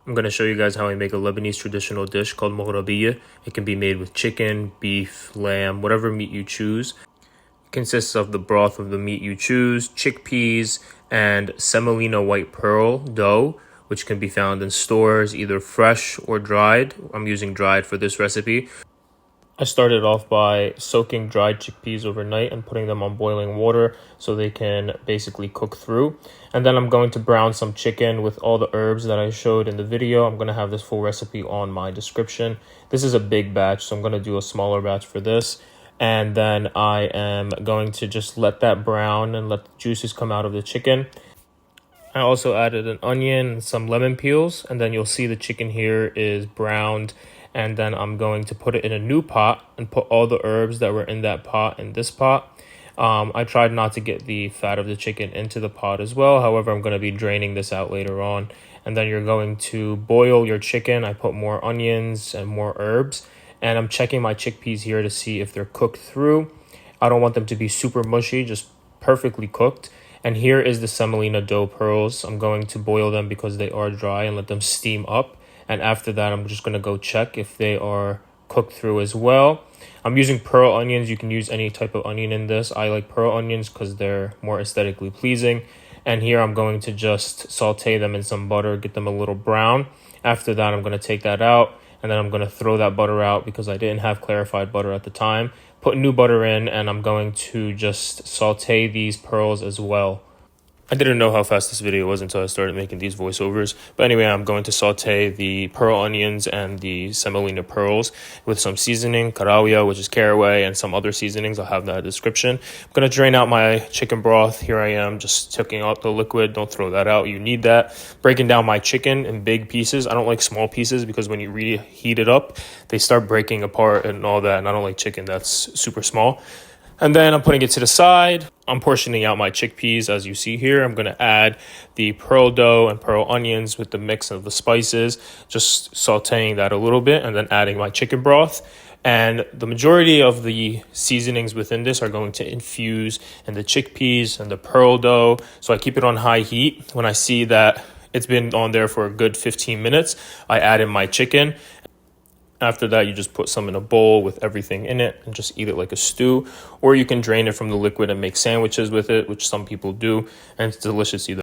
I'm going to show you guys how I make a Lebanese traditional dish called Moghrabiyeh. It can be made with chicken, beef, lamb, whatever meat you choose. It consists of the broth of the meat you choose, chickpeas, and semolina white pearl dough, which can be found in stores, either fresh or dried. I'm using dried for this recipe. I started off by soaking dried chickpeas overnight and putting them on boiling water so they can basically cook through. And then I'm going to brown some chicken with all the herbs that I showed in the video. I'm going to have this full recipe on my description. This is a big batch, so I'm going to do a smaller batch for this. And then I am going to just let that brown and let the juices come out of the chicken. I also added an onion and some lemon peels, and then you'll see the chicken here is browned. And then I'm going to put it in a new pot and put all the herbs that were in that pot in this pot. I tried not to get the fat of the chicken into the pot as well. However, I'm going to be draining this out later on. And then you're going to boil your chicken. I put more onions and more herbs. And I'm checking my chickpeas here to see if they're cooked through. I don't want them to be super mushy, just perfectly cooked. And here is the semolina dough pearls. I'm going to boil them because they are dry and let them steam up. And after that, I'm just going to go check if they are cooked through as well. I'm using pearl onions. You can use any type of onion in this. I like pearl onions because they're more aesthetically pleasing. And here I'm going to just saute them in some butter, get them a little brown. After that, I'm going to take that out. And then I'm going to throw that butter out because I didn't have clarified butter at the time. Put new butter in, and I'm going to just saute these pearls as well. I didn't know how fast this video was until I started making these voiceovers. But anyway, I'm going to saute the pearl onions and the semolina pearls with some seasoning, caraway, which is caraway, and some other seasonings. I'll have that in the description. I'm going to drain out my chicken broth. Here I am just taking out the liquid. Don't throw that out. You need that. Breaking down my chicken in big pieces. I don't like small pieces because when you reheat it up, they start breaking apart and all that. And I don't like chicken that's super small. And then I'm putting it to the side. I'm portioning out my chickpeas as you see here. I'm going to add the pearl dough and pearl onions with the mix of the spices, just sauteing that a little bit and then adding my chicken broth. And the majority of the seasonings within this are going to infuse in the chickpeas and the pearl dough. So I keep it on high heat. When I see that it's been on there for a good 15 minutes, I add in my chicken. After that, you just put some in a bowl with everything in it and just eat it like a stew. Or you can drain it from the liquid and make sandwiches with it, which some people do. And it's delicious either.